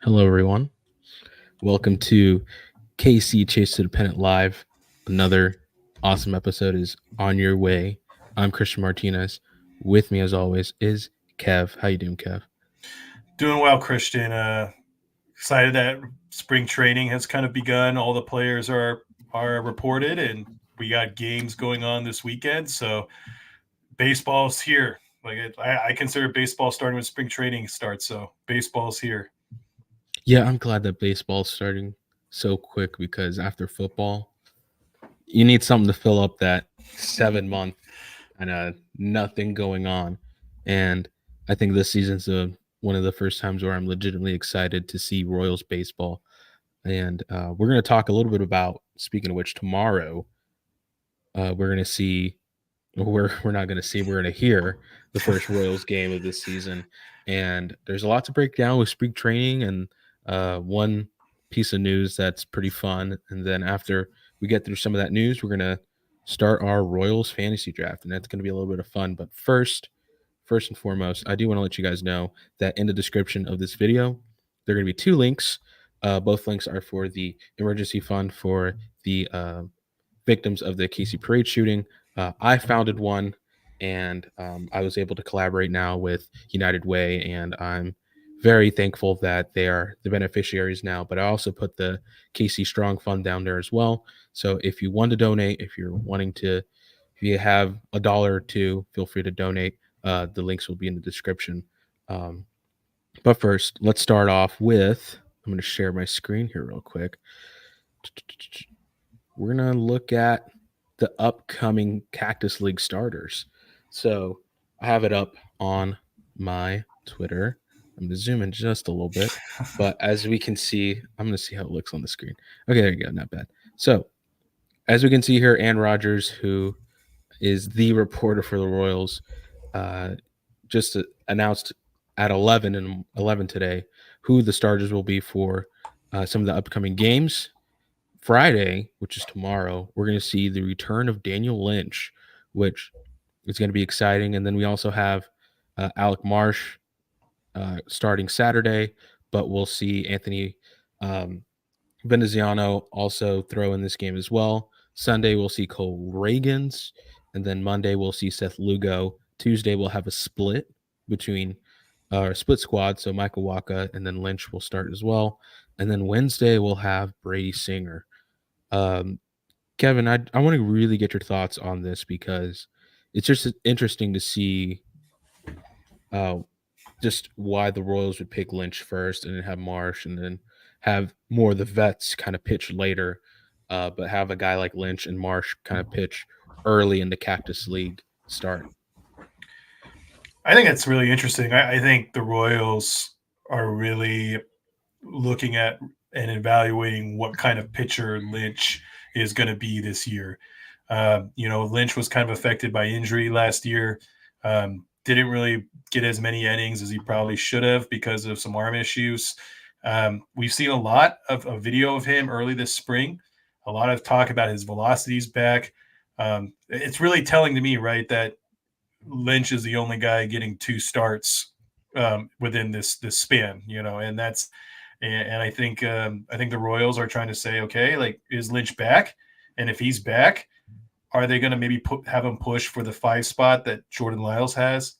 Hello, everyone. Welcome to KC Chase to the Pennant Live. Another awesome episode is on your way. I'm Christian Martinez. With me, as always, is Kev. How you doing, Kev? Doing well, Christian. Excited that spring training has kind of begun. All the players are reported, and we got games going on this weekend. So baseball's here. I consider baseball starting when spring training starts. So baseball's here. Yeah, I'm glad that baseball's starting so quick because after football, you need something to fill up that 7 month and nothing going on. And I think this season's one of the first times where I'm legitimately excited to see Royals baseball. And we're going to talk a little bit about, speaking of which, tomorrow we're going to see, we're not going to see, we're going to hear the first Royals game of this season. And there's a lot to break down with spring training and one piece of news that's pretty fun. And then after we get through some of that news, we're going to start our Royals fantasy draft. And that's going to be a little bit of fun. But first and foremost, I do want to let you guys know that in the description of this video, there are going to be two links. Both links are for the emergency fund for the victims of the Casey Parade shooting. I founded one, and I was able to collaborate now with United Way, and I'm very thankful that they are the beneficiaries now. But I also put the KC Strong Fund down there as well. So if you want to donate, if you're wanting to, if you have a dollar or two, feel free to donate. The links will be in the description. Um, but first, let's start off with I'm going to share my screen here real quick. We're going to look at the upcoming Cactus League starters. So I have it up on my Twitter. I'm going to zoom in just a little bit. But as we can see, I'm going to see how it looks on the screen. Okay, there you go. Not bad. So as we can see here, Ann Rogers, who is the reporter for the Royals, uh, just announced at 11 today who the starters will be for some of the upcoming games. Friday, which is tomorrow, we're going to see the return of Daniel Lynch, which is going to be exciting. And then we also have Alec Marsh starting Saturday, but we'll see Anthony um, Veneziano also throw in this game as well. Sunday, we'll see Cole Reagans. And then Monday, we'll see Seth Lugo. Tuesday, we'll have a split between split squad. So Michael Waka and then Lynch will start as well. And then Wednesday, we'll have Brady Singer. Um, Kevin, I want to really get your thoughts on this because it's just interesting to see uh, just why the Royals would pick Lynch first and then have Marsh and then have more of the vets kind of pitch later, but have a guy like Lynch and Marsh kind of pitch early in the Cactus League start. I think it's really interesting. I think the Royals are really looking at and evaluating what kind of pitcher Lynch is going to be this year. Lynch was kind of affected by injury last year. Didn't really get as many innings as he probably should have because of some arm issues. We've seen a lot of a video of him early this spring. A lot of talk about his velocities back. It's really telling to me, right, that Lynch is the only guy getting two starts within this span, and that's and I think the Royals are trying to say, okay, like is Lynch back, and if he's back, are they going to maybe have him push for the 5 spot that Jordan Lyles has?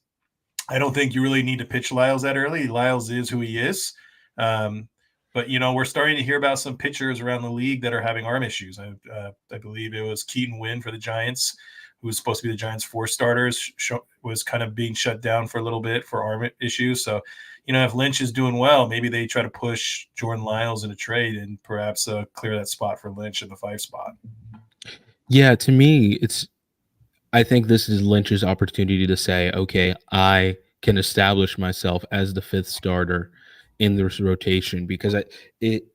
I don't think you really need to pitch Lyles that early. Lyles is who he is. Um, but we're starting to hear about some pitchers around the league that are having arm issues. I believe it was Keaton Wynn for the Giants, who was supposed to be the Giants' 4 starters, was kind of being shut down for a little bit for arm issues. So, if Lynch is doing well, maybe they try to push Jordan Lyles in a trade and perhaps clear that spot for Lynch in the 5 spot. Yeah, to me, I think this is Lynch's opportunity to say, okay, I can establish myself as the fifth starter in this rotation because it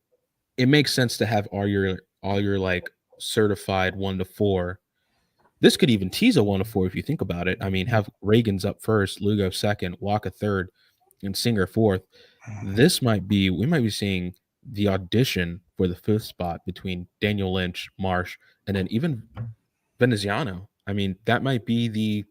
it makes sense to have all your like certified 1 to 4. This could even tease a 1 to 4 if you think about it. I mean, have Reagan's up first, Lugo second, Waka third, and Singer fourth. We might be seeing the audition for the fifth spot between Daniel Lynch, Marsh, and then even Veneziano. I mean, that might be the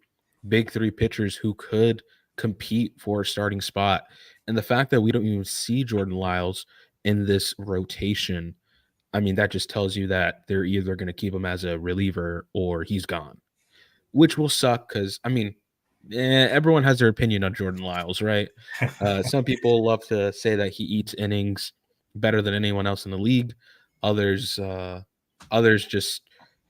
big three pitchers who could compete for a starting spot. And the fact that we don't even see Jordan Lyles in this rotation, I mean, that just tells you that they're either going to keep him as a reliever or he's gone, which will suck because, I mean, everyone has their opinion on Jordan Lyles, right? Some people love to say that he eats innings better than anyone else in the league. Others, others just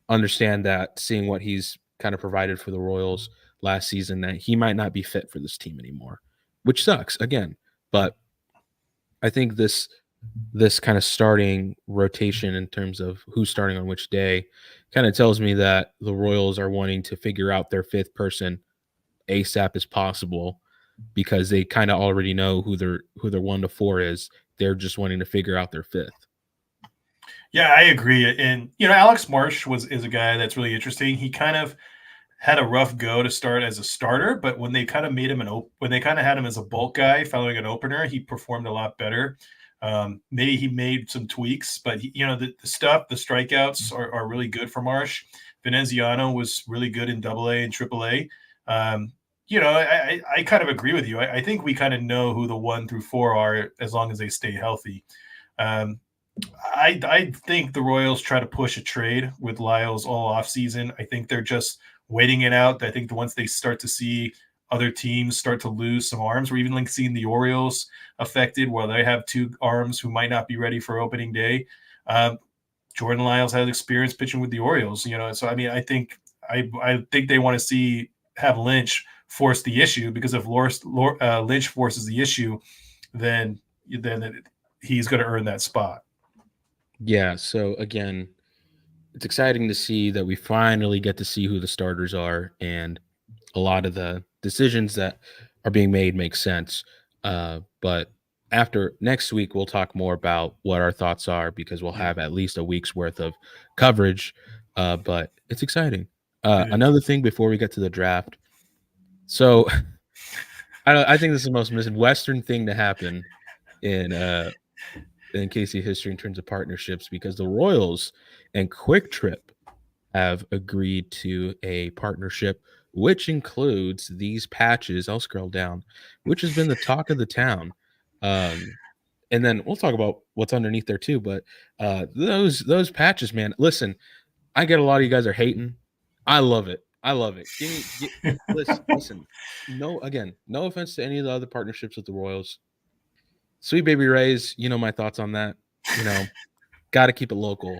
understand that seeing what he's kind of provided for the Royals last season, that he might not be fit for this team anymore, which sucks again. But I think this kind of starting rotation in terms of who's starting on which day kind of tells me that the Royals are wanting to figure out their fifth person ASAP as possible because they kind of already know who their 1 to 4 is. They're just wanting to figure out their fifth. Yeah, I agree. And Alex Marsh is a guy that's really interesting. He kind of had a rough go to start as a starter, but when they kind of made him when they kind of had him as a bulk guy following an opener, he performed a lot better. Maybe he made some tweaks, but the strikeouts are really good for Marsh. Veneziano was really good in AA and AAA. I kind of agree with you. I think we kind of know who the 1 through 4 are as long as they stay healthy. Um, I think the Royals try to push a trade with Lyles all offseason. I think they're just waiting it out. I think once they start to see other teams start to lose some arms, we're even like seeing the Orioles affected where they have 2 arms who might not be ready for opening day. Jordan Lyles has experience pitching with the Orioles, so I mean, I think they want to have Lynch force the issue, because if Lynch forces the issue, then he's going to earn that spot. Yeah. So again, it's exciting to see that we finally get to see who the starters are, and a lot of the decisions that are being made make sense. But after next week, we'll talk more about what our thoughts are because we'll Yeah, have at least a week's worth of coverage. But it's exciting. it is. Another thing before we get to the draft. So I think this is the most Midwestern thing to happen in KC history in terms of partnerships, because the Royals and Quick Trip have agreed to a partnership which includes these patches. I'll scroll down, which has been the talk of the town. And then we'll talk about what's underneath there too. But those patches, man. Listen, I get a lot of you guys are hating. I love it. I love it. Listen. No, again, no offense to any of the other partnerships with the Royals. Sweet Baby Rays, you know my thoughts on that. Got to keep it local.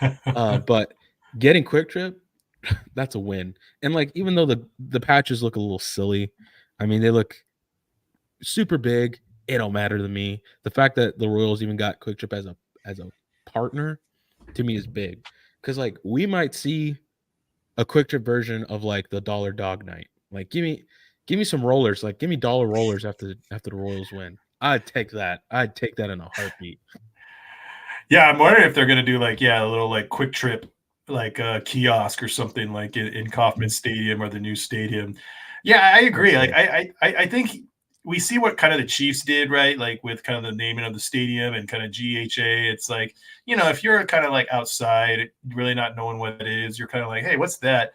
But getting Quick Trip, that's a win. And like, even though the patches look a little silly, I mean, they look super big. It don't matter to me. The fact that the Royals even got Quick Trip as a partner to me is big, because like we might see a Quick Trip version of like the Dollar Dog Night. Like, give me some rollers. Like, give me dollar rollers after the Royals win. I'd take that. I'd take that in a heartbeat. Yeah, I'm wondering if they're going to do a little like Quick Trip, like a kiosk or something like in Kauffman Stadium or the new stadium. Yeah, I That's agree. Like sick. I think we see what kind of the Chiefs did, right? Like with kind of the naming of the stadium and kind of GHA. It's like, if you're kind of like outside, really not knowing what it is, you're kind of like, hey, what's that?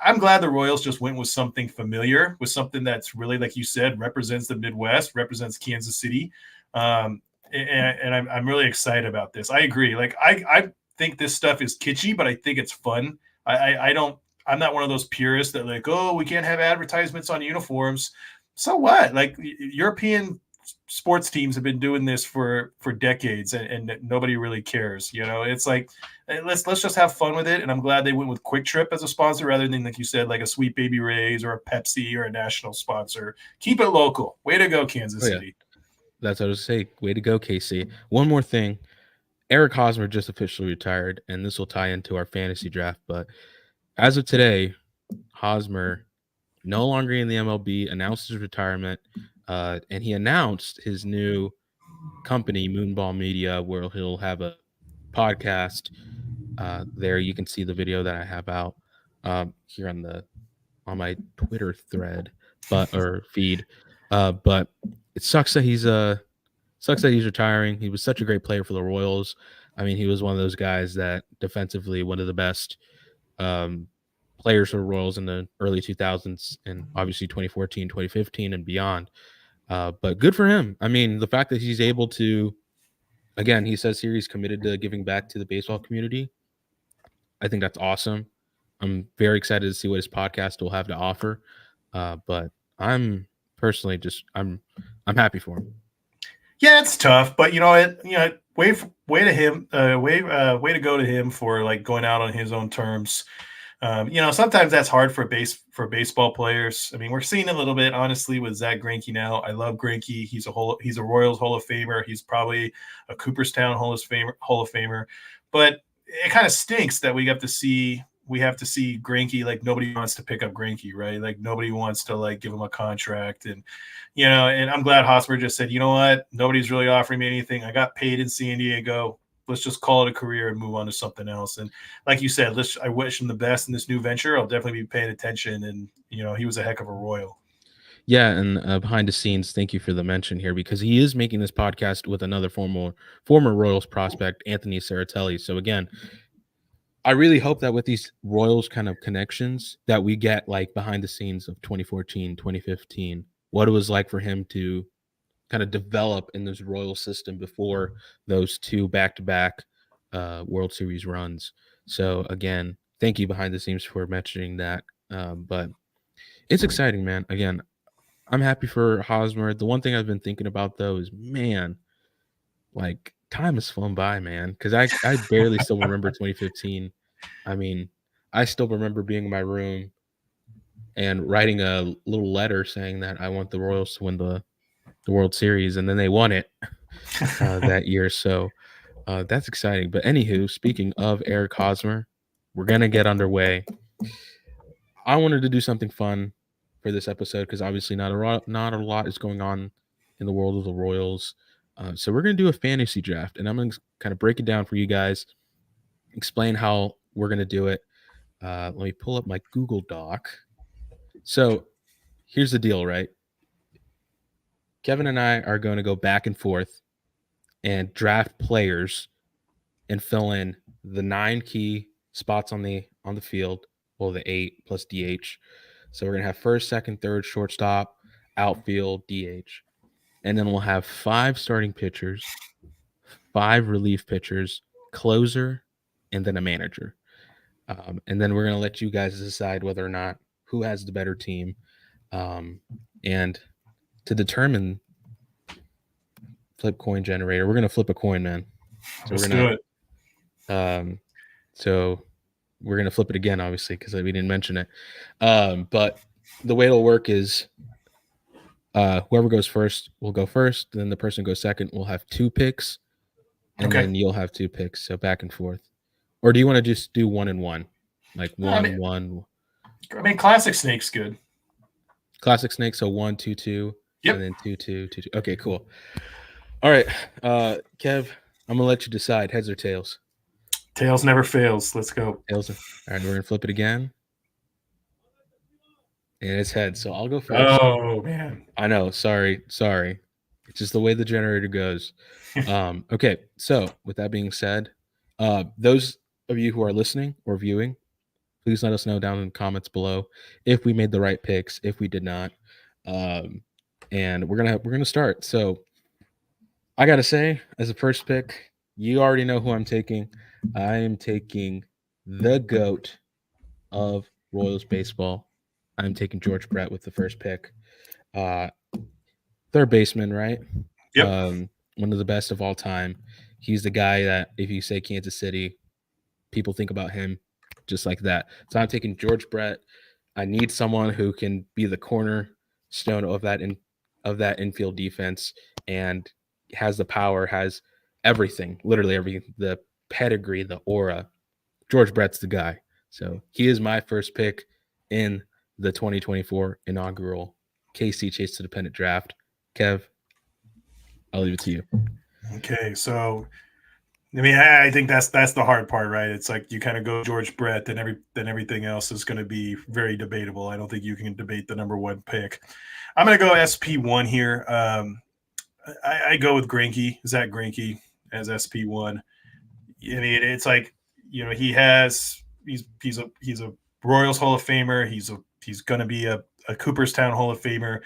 I'm glad the Royals just went with something familiar, with something that's really, like you said, represents the Midwest, represents Kansas City. Um, and I'm really excited about this. I agree. Like I think this stuff is kitschy, but I think it's fun. I don't. I'm not one of those purists that like, oh, we can't have advertisements on uniforms. So what? Like European sports teams have been doing this for decades, and nobody really cares. It's like let's just have fun with it. And I'm glad they went with Quick Trip as a sponsor rather than, like you said, like a Sweet Baby Ray's or a Pepsi or a national sponsor. Keep it local. Way to go, Oh Kansas yeah, City. that's what I was say. Way to go, KC. One more thing. Eric Hosmer just officially retired, and this will tie into our fantasy draft. But as of today, Hosmer no longer in the MLB, announced his retirement, and he announced his new company, Moonball Media, where he'll have a podcast. There, you can see the video that I have out here on my Twitter thread, or feed. But it sucks that he's retiring. He was such a great player for the Royals. I mean, he was one of those guys that defensively, one of the best. Um, players for Royals in the early 2000s and obviously 2014, 2015, and beyond. But good for him. I mean, the fact that he's able to, again, he says here he's committed to giving back to the baseball community. I think that's awesome. I'm very excited to see what his podcast will have to offer. But I'm personally I'm happy for him. Yeah, it's tough, but way to him, way to go to him for like going out on his own terms. Sometimes that's hard for baseball players. I mean, we're seeing a little bit, honestly, with Zach Greinke now. I love Greinke. He's a Royals Hall of Famer. He's probably a Cooperstown Hall of Famer. But it kind of stinks that we have to see Greinke, like nobody wants to pick up Greinke, right? Like nobody wants to like give him a contract. And I'm glad Hosmer just said, you know what? Nobody's really offering me anything. I got paid in San Diego. Let's just call it a career and move on to something else. And like you said, I wish him the best in this new venture. I'll definitely be paying attention. And, he was a heck of a Royal. Yeah, and behind the scenes, thank you for the mention here because he is making this podcast with another former Royals prospect, Anthony Saratelli. So again, I really hope that with these Royals kind of connections that we get like behind the scenes of 2014, 2015, what it was like for him to kind of develop in this Royal system before those two back-to-back World Series runs. So again, thank you behind the scenes for mentioning that. But it's exciting, man. Again, I'm happy for Hosmer. The one thing I've been thinking about though is, man, like time has flown by, man. Because I barely still remember 2015. I mean, I still remember being in my room and writing a little letter saying that I want the Royals to win the World Series, and then they won it that year. So that's exciting. But anywho, speaking of Eric Hosmer, we're gonna get underway. I wanted to do something fun for this episode because obviously not a lot is going on in the world of the Royals. So we're gonna do a fantasy draft, and I'm gonna kind of break it down for you guys, explain how we're gonna do it. Let me pull up my Google Doc. So here's the deal, right? Kevin and I are going to go back and forth and draft players and fill in the 9 key spots on the field, well, the 8 plus DH. So we're gonna have first, second, third, shortstop, outfield, DH, and then we'll have 5 starting pitchers, 5 relief pitchers, closer, and then a manager. And then we're gonna let you guys decide whether or not who has the better team, and to determine flip coin generator, we're gonna flip a coin, man. So Let's do it. So we're gonna flip it again, obviously, because we didn't mention it. But the way it'll work is whoever goes first will go first. Then the person goes second will have 2 picks, and then you'll have 2 picks. So back and forth. Or do you want to just do 1 and 1, like one? I mean, classic snake's good. Classic snake. So 1, 2, 2, yep. And then 2, 2, 2, 2. Okay, cool. All right, Kev, I'm gonna let you decide. Heads or tails? Tails never fails. Let's go. Tails. All right, we're gonna flip it again. And it's heads. So I'll go first. Oh man. I know. Sorry. It's just the way the generator goes. Okay. So with that being said, those of you who are listening or viewing, please let us know down in the comments below if we made the right picks, if we did not. And we're gonna start. So I gotta say, as a first pick, you already know who I'm taking. I am taking the GOAT of Royals baseball. I'm taking George Brett with the first pick. Third baseman, right? Yep. One of the best of all time. He's the guy that if you say Kansas City, people think about him just like that. So I'm taking George Brett. I need someone who can be the cornerstone of that infield defense and has the power, has everything, literally everything, the pedigree, the aura. George Brett's the guy. So he is my first pick in the 2024 inaugural KC Chase to Dependent draft. Kev, I'll leave it to you. Okay, so I mean, I think that's the hard part, right? It's like you kind of go George Brett, then everything else is going to be very debatable. I don't think you can debate the number 1 pick. I'm going to go SP1 here. I go with Zach Greinke as SP1. I mean, it's like he's a Royals Hall of Famer. He's going to be a Cooperstown Hall of Famer.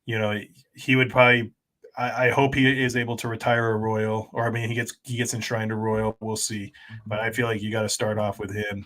You know, he would probably. I hope he is able to retire a Royal, or I mean, he gets enshrined a Royal. We'll see, but I feel like you got to start off with him,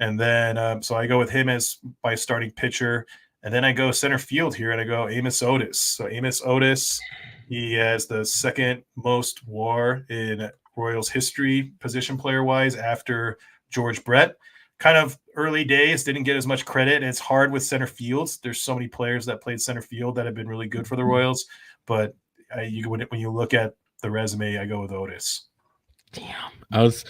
and then so I go with him as my starting pitcher, and then I go center field here, and I go Amos Otis. So Amos Otis, he has the second most WAR in Royals history, position player wise, after George Brett. Kind of early days, didn't get as much credit. And it's hard with center fields. There's so many players that played center field that have been really good for the Royals, but when you look at the resume, I go with Otis. Damn, I was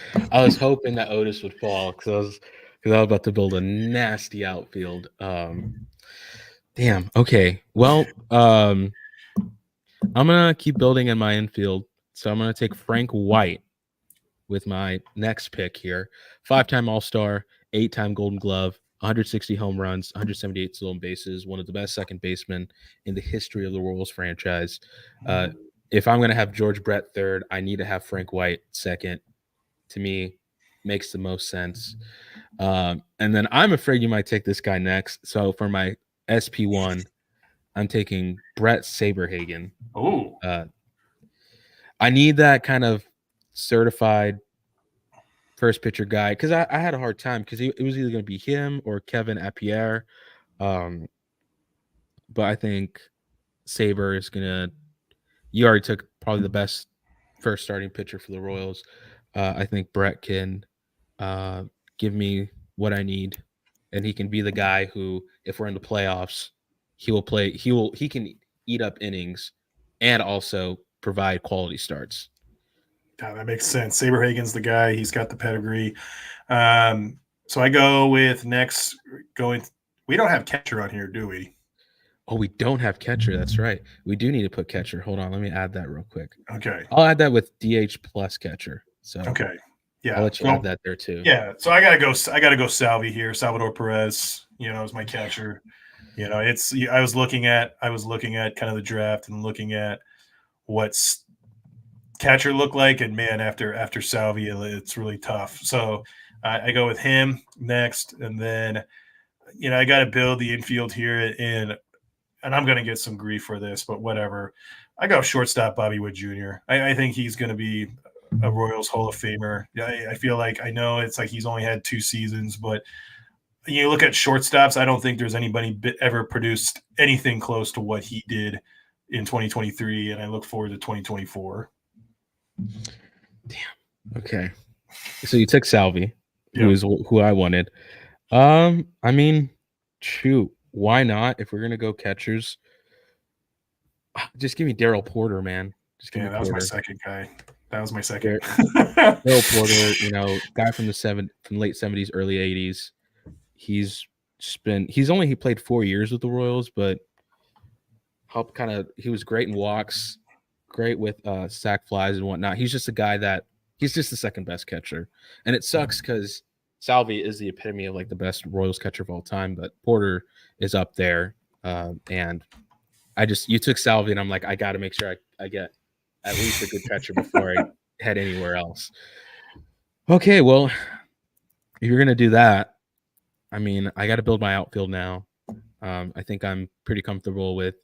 hoping that Otis would fall because I was about to build a nasty outfield. Damn. Okay. Well, I'm gonna keep building in my infield, so I'm gonna take Frank White with my next pick here. 5-time All-Star, 8-time Golden Glove, 160 home runs, 178 stolen bases, one of the best second basemen in the history of the Royals franchise. If I'm going to have George Brett third, I need to have Frank White second. To me, makes the most sense. And then I'm afraid you might take this guy next. So for my SP1, I'm taking Brett Saberhagen. Oh, I need that kind of certified first pitcher guy because I had a hard time because it was either going to be him or Kevin Appier. But I think Saber is going to. You already took probably the best first starting pitcher for the Royals. I think Brett can give me what I need, and he can be the guy who, if we're in the playoffs, he will play. He can eat up innings, and also provide quality starts. yeah, that makes sense. Saberhagen's the guy. He's got the pedigree. So I go with next going. We don't have catcher on here, do we? Oh, we don't have catcher. That's right. We do need to put catcher. Hold on, let me add that real quick. Okay. I'll add that with DH plus catcher. So Okay. Yeah. I'll let you add that there too. Yeah. So I gotta go Salvi here. Salvador Perez, is my catcher. It's I was looking at kind of the draft and looking at what's catcher look like, and man, after Salvi, it's really tough. So I go with him next, and then I got to build the infield here, and I'm going to get some grief for this, but whatever. I go shortstop Bobby Wood Jr. I think he's going to be a Royals Hall of Famer. I feel like, I know it's like he's only had 2 seasons, but you look at shortstops, I don't think there's anybody ever produced anything close to what he did in 2023, and I look forward to 2024. Damn. Okay. So you took Salvi, who I wanted. I mean, shoot, why not? If we're gonna go catchers, just give me Daryl Porter, man. Just give me that Porter. was my second guy. That was my second. Daryl Porter, guy from from late 70s, early 80s. He played 4 years with the Royals, but he was great in walks, great with sack flies and whatnot. He's just a guy that he's just the second best catcher. And it sucks because Salvi is the epitome of like the best Royals catcher of all time, but Porter is up there. And you took Salvi, and I'm like, I got to make sure I get at least a good catcher before I head anywhere else. Okay, well, if you're going to do that, I mean, I got to build my outfield now. I think I'm pretty comfortable with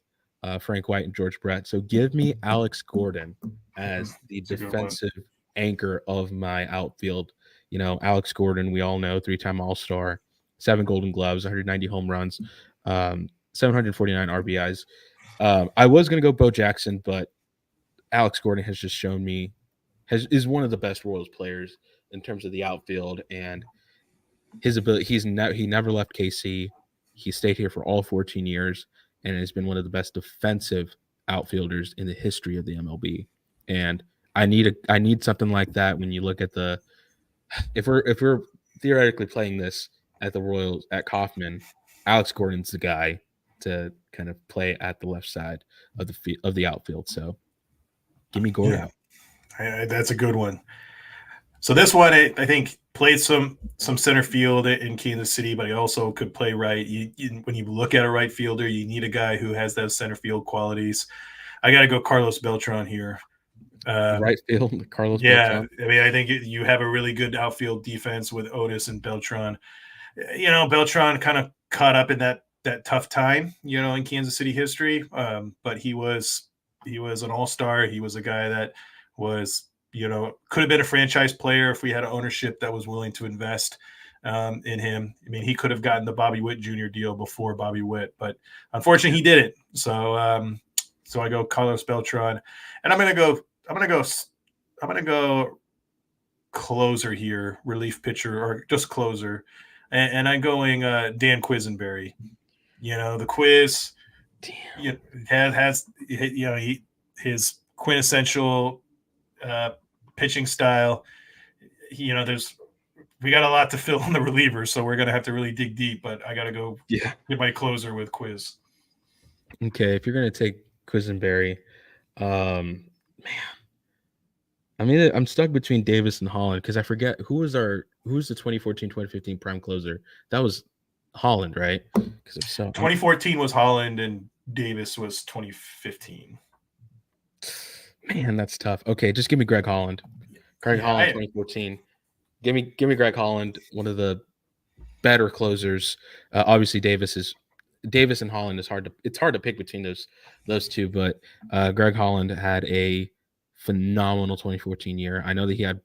Frank White and George Brett. So give me Alex Gordon as the defensive anchor of my outfield. Alex Gordon, we all know, 3-time All-Star, 7 Golden Gloves, 190 home runs, 749 RBIs. I was going to go Bo Jackson, but Alex Gordon has just shown me is one of the best Royals players in terms of the outfield, and his ability. He never left KC. He stayed here for all 14 years and has been one of the best defensive outfielders in the history of the MLB. And I need something like that when you look at if we're theoretically playing this at the Royals at Kauffman, Alex Gordon's the guy to kind of play at the left side of the outfield. So give me Gordon. Yeah. That's a good one. So this one, I think, played some center field in Kansas City, but he also could play right. When you look at a right fielder, you need a guy who has those center field qualities. I got to go Carlos Beltran here. Right field, Carlos Beltran. Yeah, I mean, I think you have a really good outfield defense with Otis and Beltran. Beltran kind of caught up in that tough time, in Kansas City history. But he was an all star. He was a guy that was could have been a franchise player if we had an ownership that was willing to invest in him. I mean, he could have gotten the Bobby Witt Jr. deal before Bobby Witt, but unfortunately, he didn't. So I go Carlos Beltran, and I'm gonna go. I'm gonna go. I'm gonna go closer here, relief pitcher, or just closer, and I'm going Dan Quisenberry. The quiz Damn. you know, has his quintessential uh, pitching style. There's we got a lot to fill in the relievers, so we're gonna have to really dig deep. But I got to go Yeah. get my closer with Quiz. Okay, if you're gonna take Quisenberry, man, I mean, I'm stuck between Davis and Holland because I forget who's the 2014-2015 prime closer. That was Holland, right? Because if so, 2014 was Holland, and Davis was 2015. man, that's tough. Okay, just give me Greg Holland. Greg Yeah, Holland, 2014. Give me Greg Holland, one of the better closers. Obviously, Davis and Holland is hard to pick between those two, but Greg Holland had a phenomenal 2014 year. I know that he had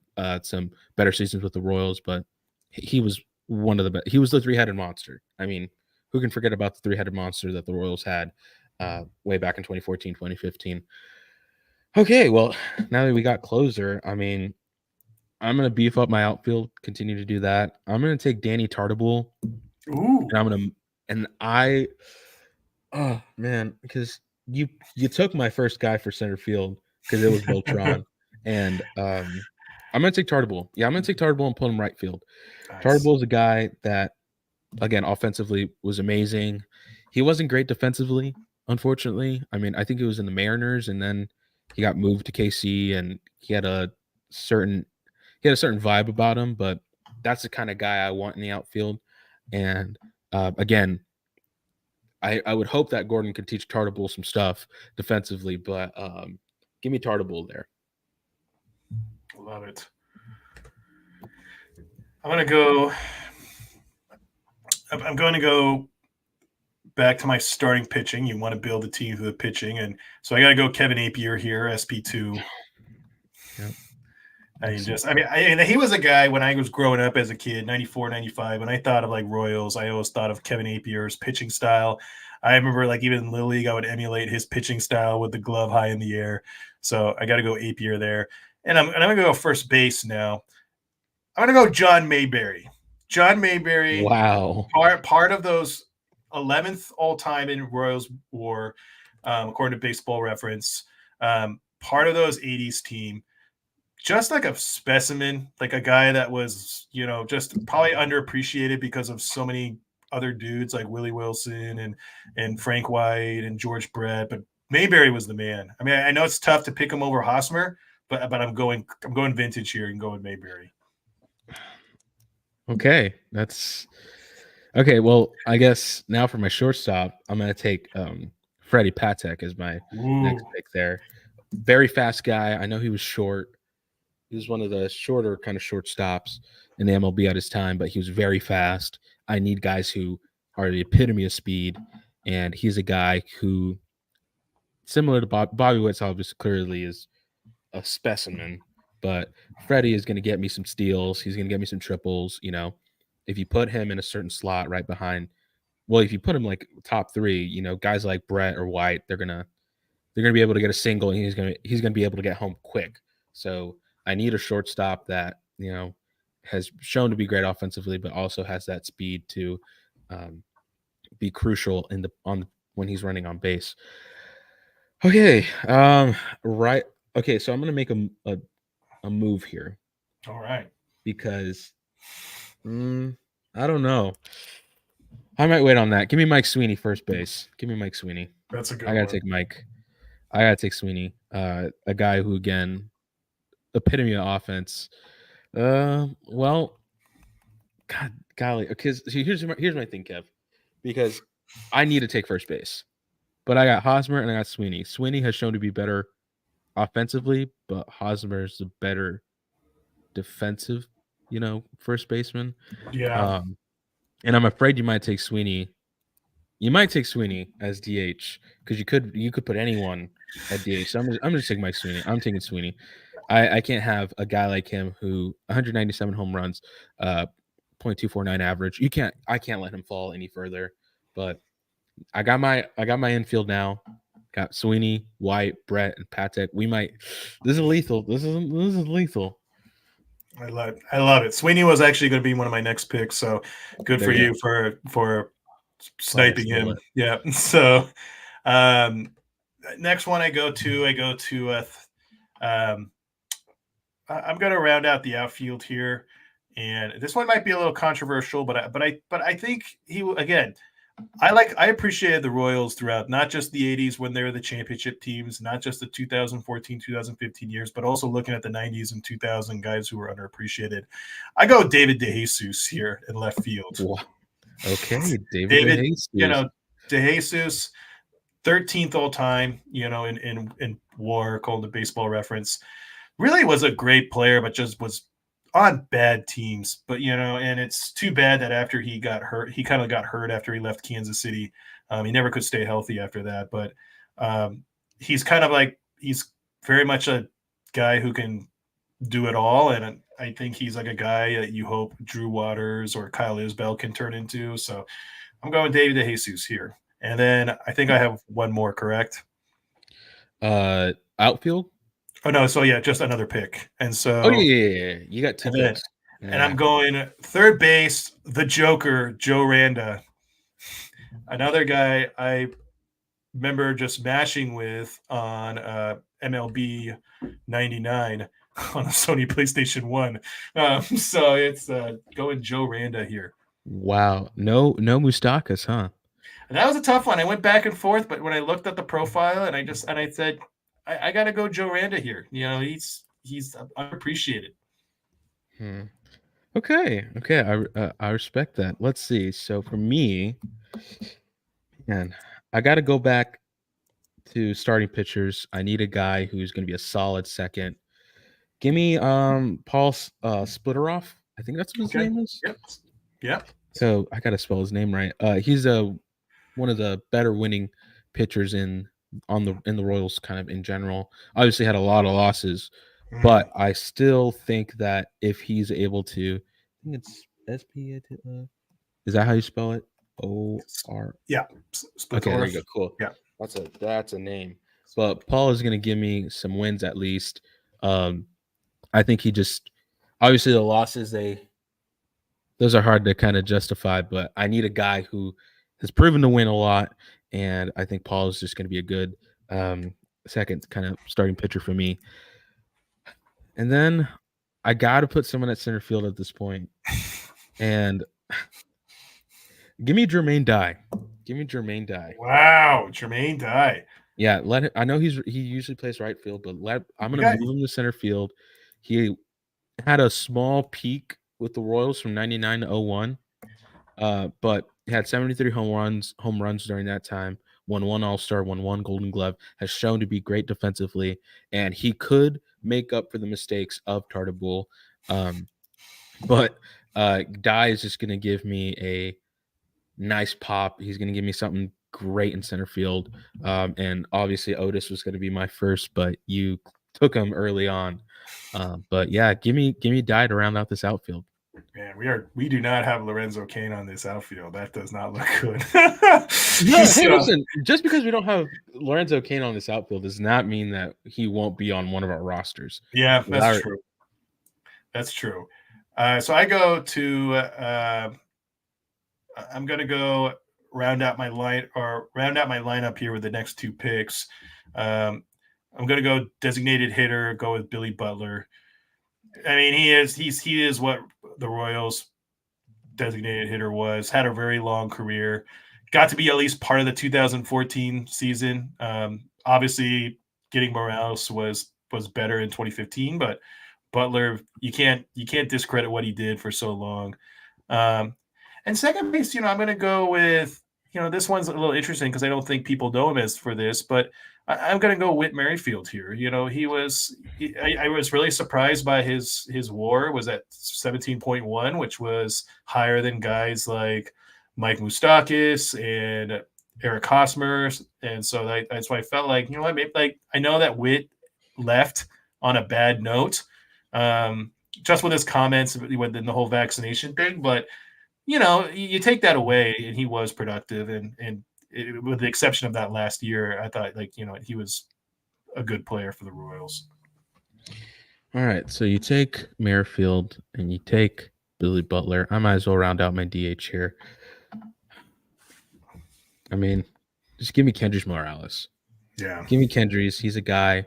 some better seasons with the Royals, but he was one of the best. He was the three-headed monster. I mean, who can forget about the three-headed monster that the Royals had way back in 2014, 2015? Okay, well, now that we got closer, I mean, I'm gonna beef up my outfield, continue to do that. I'm gonna take Danny Tartabull, ooh, and I'm gonna and I oh man, because you took my first guy for center field because it was Beltron, and I'm gonna take Tartabull. Yeah, I'm gonna take Tartabull and put him right field. nice. Tartabull is a guy that again offensively was amazing. He wasn't great defensively, unfortunately. I mean, I think he was in the Mariners, and then he got moved to KC, and certain he had a certain vibe about him. But that's the kind of guy I want in the outfield. And again, I would hope that Gordon could teach Tartabull some stuff defensively, but give me Tartabull there. Love it. I'm gonna go. I'm going to go back to my starting pitching. You want to build a team through the pitching, and so I got to go Kevin Apier here, SP2. Yep. He was a guy when I was growing up as a kid, 94, 95. When I thought of like Royals, I always thought of Kevin Apier's pitching style. I remember like even in Little League, I would emulate his pitching style with the glove high in the air. So I got to go Apier there. And I'm going to go first base now. I'm going to go John Mayberry. John Mayberry, Wow. part of those 11th all time in Royals WAR, according to Baseball Reference. Part of those 80s team, just like a specimen, like a guy that was, just probably underappreciated because of so many other dudes like Willie Wilson and Frank White and George Brett. But Mayberry was the man. I mean, I know it's tough to pick him over Hosmer, but I'm going vintage here and going Mayberry. Okay, that's okay. Well, I guess now for my shortstop, I'm gonna take Freddie Patek as my next Ooh, pick there. Very fast guy. I know he was short. He was one of the shorter kind of shortstops in the MLB at his time, but he was very fast. I need guys who are the epitome of speed, and he's a guy who, similar to Bobby Witt's, obviously clearly is a specimen. But Freddie is going to get me some steals. He's going to get me some triples. If you put him in a certain slot right behind, well, if you put him like top three, guys like Brett or White, they're gonna be able to get a single, and he's gonna be able to get home quick. So I need a shortstop that has shown to be great offensively, but also has that speed to um, be crucial when he's running on base. Okay, right. Okay, so I'm gonna make a move here all right. because I don't know. I might wait on that. Give me Mike Sweeney first base. Give me Mike Sweeney. That's a good I gotta one. take Mike. I gotta take Sweeney. A guy who again epitome of offense. Well, God, golly, because here's my thing, Kev, because I need to take first base, but I got Hosmer and I got Sweeney. Sweeney has shown to be better offensively, but Hosmer is a better defensive, first baseman. Yeah. Um, and I'm afraid you might take Sweeney. You might take Sweeney as DH because you could put anyone at DH. So I'm just taking Mike Sweeney. I'm taking Sweeney. I can't have a guy like him who 197 home runs, .249 average. I can't let him fall any further. But I got my infield now. Got Sweeney, White, Brett, and Patek. We might. This is lethal. This is lethal. I love it. Sweeney was actually going to be one of my next picks, so good There for you you go. for Glad I sniping stole him. it. Yeah. So um, next one I go to um, I'm going to round out the outfield here, and this one might be a little controversial, but I think again. I appreciated the Royals throughout not just the 80s when they were the championship teams, not just the 2014, 2015 years, but also looking at the 90s and 2000 guys who were underappreciated. I go David DeJesus here in left field. Wow. Okay, David David, you DeJesus. know, DeJesus, 13th all time, in WAR, called the baseball reference, really was a great player, but just was on bad teams. But and it's too bad that after he got hurt, he kind of got hurt after he left Kansas City. He never could stay healthy after that. But he's kind of like he's very much a guy who can do it all, and I think he's like a guy that you hope Drew Waters or Kyle Isbell can turn into. So I'm going David DeJesus here. And then I think I have one more, correct? Outfield. Oh no, so yeah, just another pick. And Oh so yeah, yeah, yeah, yeah. You got two and then picks in the and I'm backfield. going third base, the Joker, Joe Randa. Another guy I remember just mashing with on MLB 99 on a Sony PlayStation 1. So it's going Joe Randa here. Wow. No Mustakas, huh? And that was a tough one. I went back and forth, but when I looked at the profile and I said, I got to go Joe Randa here. He's unappreciated. Hmm. Okay. Okay. I respect that. Let's see. So for me, man, I got to go back to starting pitchers. I need a guy who's going to be a solid second. Give me Paul Splitteroff. I think that's what his Okay. name is. Yep. Yep. So I gotta spell his name right. He's one of the better winning pitchers in the Royals kind of in general. Obviously had a lot of losses, Mm. but I still think that if he's able to, I think it's is that how you spell it? O-R. Yeah. Split Okay, there you Orf. go. Cool. Yeah. That's a name. But Paul is gonna give me some wins at least. Um, I think he just obviously the losses those are hard to kind of justify, but I need a guy who has proven to win a lot, and I think Paul is just going to be a good second kind of starting pitcher for me. And then I got to put someone at center field at this point, and give me Jermaine Dye. Give me Jermaine Dye. Wow. Jermaine Dye. Yeah, let him, I know he usually plays right field, but I'm You going to got move him to center field. He had a small peak with the Royals from 99 to 01. But he had 73 home runs during that time, won one All-Star, won one Golden Glove, has shown to be great defensively, and he could make up for the mistakes of Tartabull. Um, but Dye is just gonna give me a nice pop. He's gonna give me something great in center field. And obviously Otis was gonna be my first, but you took him early on. But yeah, give me Dye to round out this outfield. Man, we do not have Lorenzo Kane on this outfield. That does not look good. No, hey, So listen. Just because we don't have Lorenzo Kane on this outfield does not mean that he won't be on one of our rosters. yeah, Because that's true. That's true. So I go to I'm gonna go round out my lineup here with the next two picks. I'm gonna go designated hitter, go with Billy Butler. I mean, he is what the Royals designated hitter was. Had a very long career. Got to be at least part of the 2014 season. Obviously, getting Morales was better in 2015, but Butler, you can't discredit what he did for so long. And second base, I'm going to go with this one's a little interesting because I don't think people know him as for this, but I'm going to go Whit Merrifield here. I was really surprised by his WAR was at 17.1, which was higher than guys like Mike Moustakis and Eric Hosmer, and so that's why I felt like maybe, like I know that Whit left on a bad note, just with his comments within the whole vaccination thing, but you take that away, and he was productive, with the exception of that last year, I thought he was a good player for the Royals. All right, so you take Merrifield and you take Billy Butler. I might as well round out my DH here. I mean, just give me Kendrys Morales. Yeah. Give me Kendrys. He's a guy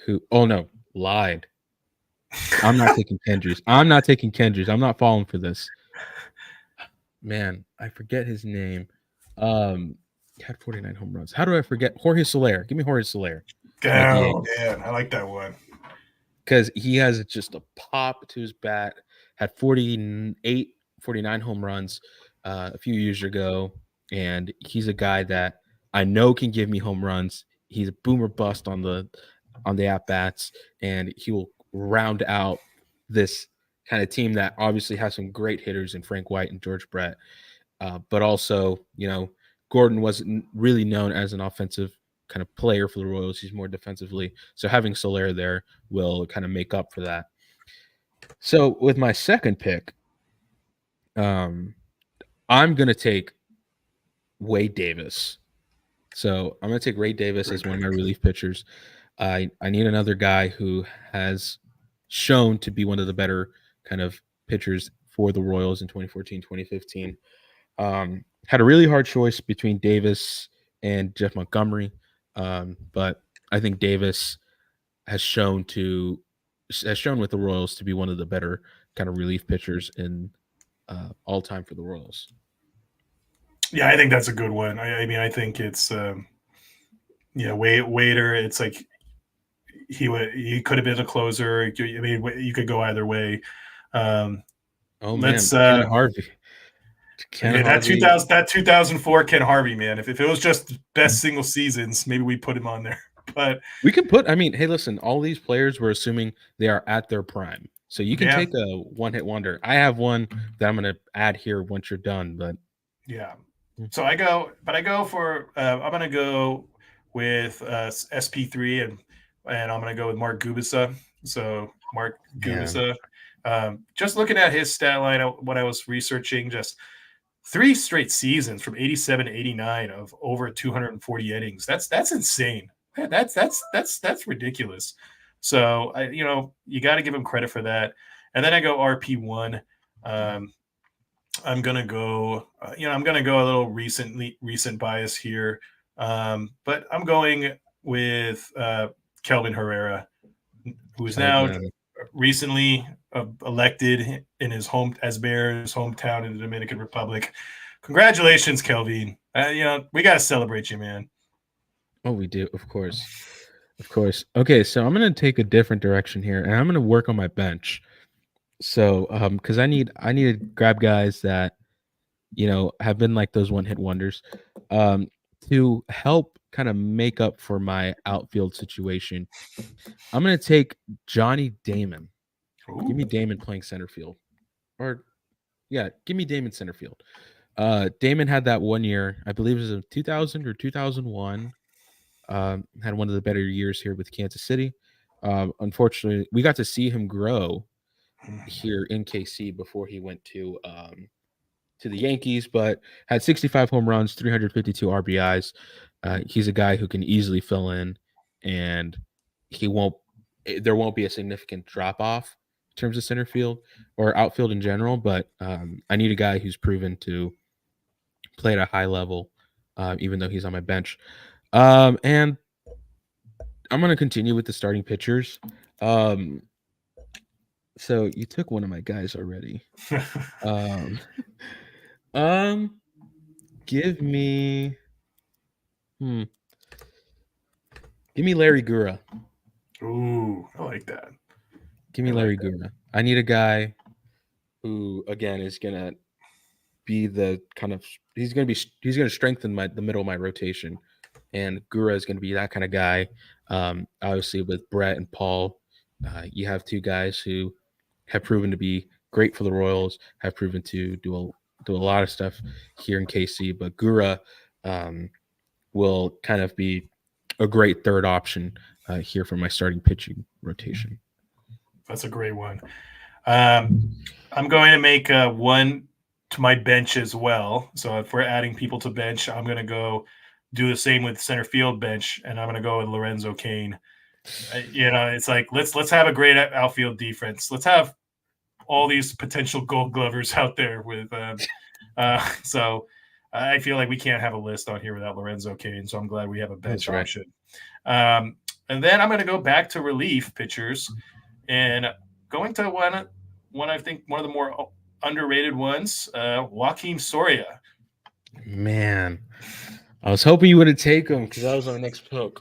who. Oh no, lied. I'm not taking Kendrys. I'm not falling for this. Man, I forget his name. He had 49 home runs. How do I forget Jorge Soler? Give me Jorge Soler. My DH. Oh man, I like that one. Because he has just a pop to his bat. Had 48, 49 home runs a few years ago, and he's a guy that I know can give me home runs. He's a boomer bust on the at bats, and he will round out this kind of team that obviously has some great hitters in Frank White and George Brett, but also Gordon wasn't really known as an offensive kind of player for the Royals. He's more defensively. So having Soler there will kind of make up for that. So with my second pick, I'm going to take Wade Davis. So I'm going to take Ray Davis as one of my relief pitchers. I need another guy who has shown to be one of the better kind of pitchers for the Royals in 2014, 2015. Had a really hard choice between Davis and Jeff Montgomery, but I think Davis has shown with the Royals to be one of the better kind of relief pitchers in all time for the Royals. Yeah, I think that's a good one. I mean, I think it's Waiter. It's like he could have been a closer. I mean, you could go either way. Oh man, Let's Ken Harvey. Ken that Harvey. 2004 Ken Harvey, man. If it was just best single seasons, maybe we put him on there. But we can put. I mean, hey, listen. All these players, we're assuming they are at their prime, so you can take a one-hit wonder. I have one that I'm going to add here once you're done, but yeah. So I'm going to go with SP3 and I'm going to go with Mark Gubicza. So Mark Gubicza. Just looking at his stat line, what I was researching, just 3 straight seasons from 87 to 89 of over 240 innings. That's insane. That's ridiculous. So you got to give him credit for that. And then I go RP1. I'm gonna go. I'm gonna go a little recent bias here, but I'm going with Kelvin Herrera, who is now recently elected in his Bear's hometown in the Dominican Republic. Congratulations, Kelvin. We gotta celebrate you, man. Oh, we do, of course. Okay, so I'm gonna take a different direction here, and I'm gonna work on my bench. So, because I need to grab guys that have been like those one-hit wonders, to help kind of make up for my outfield situation. I'm gonna take Johnny Damon. Ooh. Give me Damon playing center field, give me Damon center field. Damon had that one year, I believe it was in 2000 or 2001. Had one of the better years here with Kansas City. Unfortunately, we got to see him grow here in KC before he went to the Yankees, but had 65 home runs, 352 RBIs. He's a guy who can easily fill in, and there won't be a significant drop off in terms of center field or outfield in general. But I need a guy who's proven to play at a high level, even though he's on my bench. And I'm going to continue with the starting pitchers. So you took one of my guys already. Give me Larry Gura. Ooh, I like that. Give me Larry Gura. I need a guy who, again, is gonna be the kind of he's going to strengthen the middle of my rotation, and Gura is going to be that kind of guy. Obviously, with Brett and Paul, you have two guys who have proven to be great for the Royals, have proven to do a lot of stuff here in KC. But Gura will kind of be a great third option here for my starting pitching rotation. That's a great one. I'm going to make one to my bench as well. So if we're adding people to bench, I'm going to go do the same with center field bench, and I'm going to go with Lorenzo Kane. It's like let's have a great outfield defense. Let's have all these potential Gold Glovers out there with. So I feel like we can't have a list on here without Lorenzo Kane. So I'm glad we have a bench option. And then I'm going to go back to relief pitchers and going to one I think one of the more underrated ones, Joakim Soria. Man, I was hoping you would take him because that was my next pick.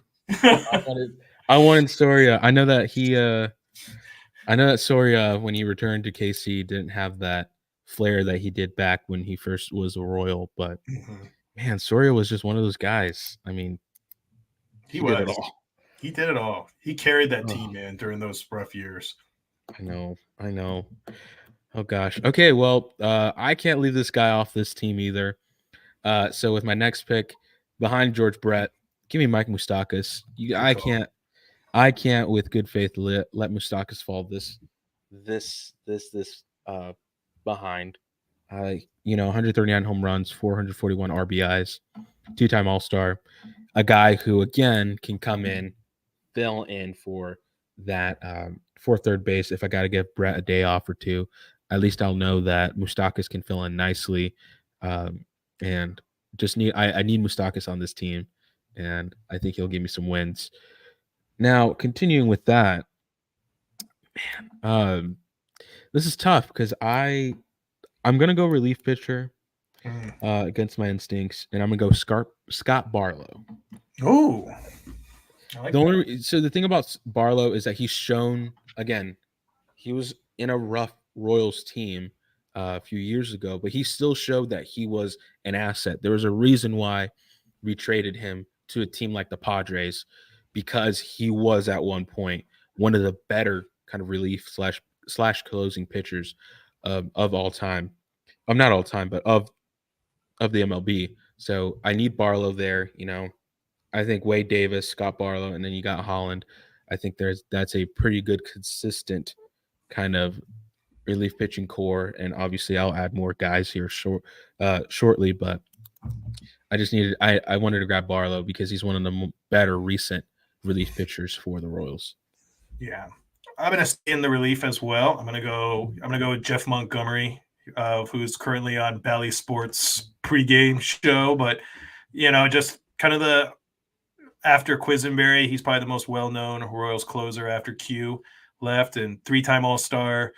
I wanted Soria. I know that Soria, when he returned to KC, didn't have that flair that he did back when he first was a Royal. But man, Soria was just one of those guys. I mean, he did it all. He did it all. He carried that team, man, during those rough years. I know. Oh gosh. Okay, well, I can't leave this guy off this team either. So with my next pick, behind George Brett, give me Mike Moustakas. I can't with good faith let Moustakas fall this behind. 139 home runs, 441 RBIs, two-time All-Star, a guy who again can come in, fill in for that for third base. If I got to give Brett a day off or two, at least I'll know that Moustakas can fill in nicely, and just I need Moustakas on this team, and I think he'll give me some wins. Now, continuing with that, man, this is tough because I'm gonna go relief pitcher against my instincts, and I'm gonna go Scott Barlow. Oh, so the thing about Barlow is that he's shown again, he was in a rough Royals team a few years ago, but he still showed that he was an asset. There was a reason why we traded him to a team like the Padres, because he was at one point one of the better kind of relief slash closing pitchers of all time. Not all time, but of the MLB. So I need Barlow there. I think Wade Davis, Scott Barlow, and then you got Holland. I think that's a pretty good consistent kind of relief pitching core, and obviously I'll add more guys here shortly. But I wanted to grab Barlow because he's one of the better recent relief pitchers for the Royals. Yeah, I'm gonna stay in the relief as well. I'm gonna go with Jeff Montgomery, who's currently on Bally Sports pregame show. But just kind of the after Quisenberry, he's probably the most well-known Royals closer after Q left, and three-time All-Star,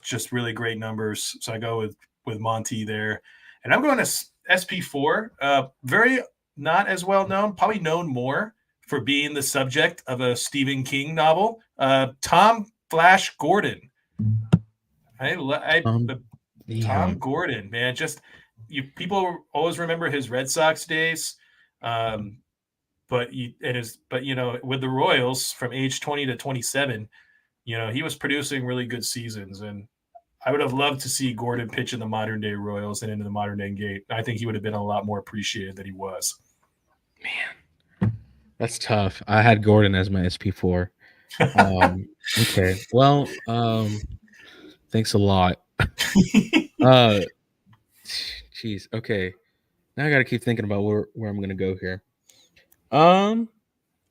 just really great numbers. So I go with Monty there, and I'm going to SP4. Very not as well known, probably known more for being the subject of a Stephen King novel. Tom Flash Gordon. Tom Gordon, man, people always remember his Red Sox days. But with the Royals from age 20 to 27, he was producing really good seasons, and I would have loved to see Gordon pitch in the modern day Royals and into the modern day game. I think he would have been a lot more appreciated than he was. Man, that's tough. I had Gordon as my SP4. Okay, well, thanks a lot. Jeez. Okay, now I got to keep thinking about where I'm gonna go here.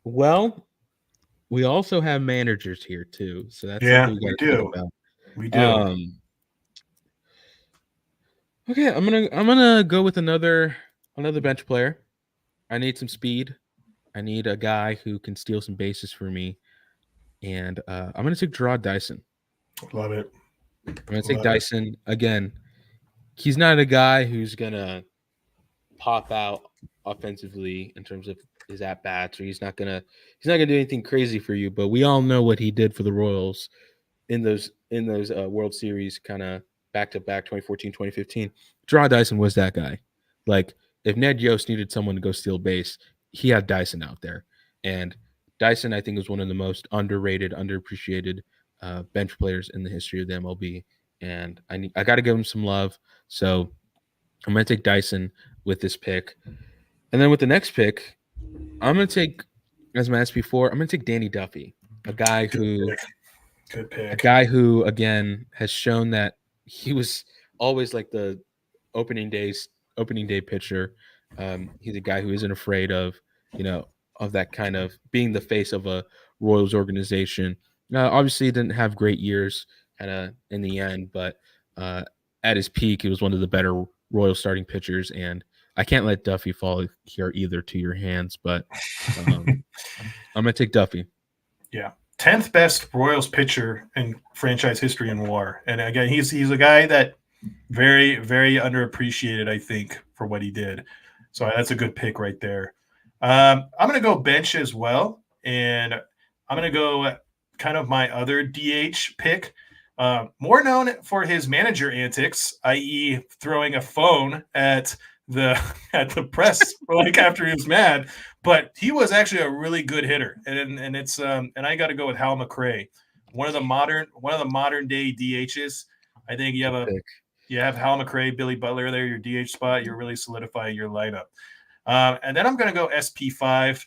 Well, we also have managers here too, so that's something we do. We do. Okay, I'm gonna go with another bench player. I need some speed. I need a guy who can steal some bases for me, and I'm gonna take Gerard Dyson. Love it. I'm gonna take Dyson again. He's not a guy who's gonna pop out offensively in terms of his at bats, or he's not gonna do anything crazy for you. But we all know what he did for the Royals in those World Series kind of back to back 2014, 2015. Draw Dyson was that guy. Like if Ned Yost needed someone to go steal base, he had Dyson out there. And Dyson, I think, is one of the most underrated, underappreciated bench players in the history of the MLB. And I got to give him some love. So I'm going to take Dyson with this pick. And then with the next pick, I'm going to take, as I asked before, I'm going to take Danny Duffy, a guy Good who pick. Good a pick. guy who again has shown that he was always like the opening day pitcher. He's a guy who isn't afraid of of that kind of being the face of a Royals organization. Obviously, he didn't have great years kind of in the end, but at his peak, he was one of the better Royal starting pitchers. And I can't let Duffy fall here either to your hands, but I'm gonna take Duffy. Yeah. 10th best Royals pitcher in franchise history in WAR. And again, he's a guy that very, very underappreciated, I think, for what he did. So that's a good pick right there. I'm going to go bench as well. And I'm going to go kind of my other DH pick. More known for his manager antics, i.e., throwing a phone at the press like after he was mad, but he was actually a really good hitter, and it's and I got to go with Hal McRae, one of the modern day DHs. I think you have Hal McRae, Billy Butler there, your DH spot. You're really solidifying your lineup. And then I'm going to go SP5.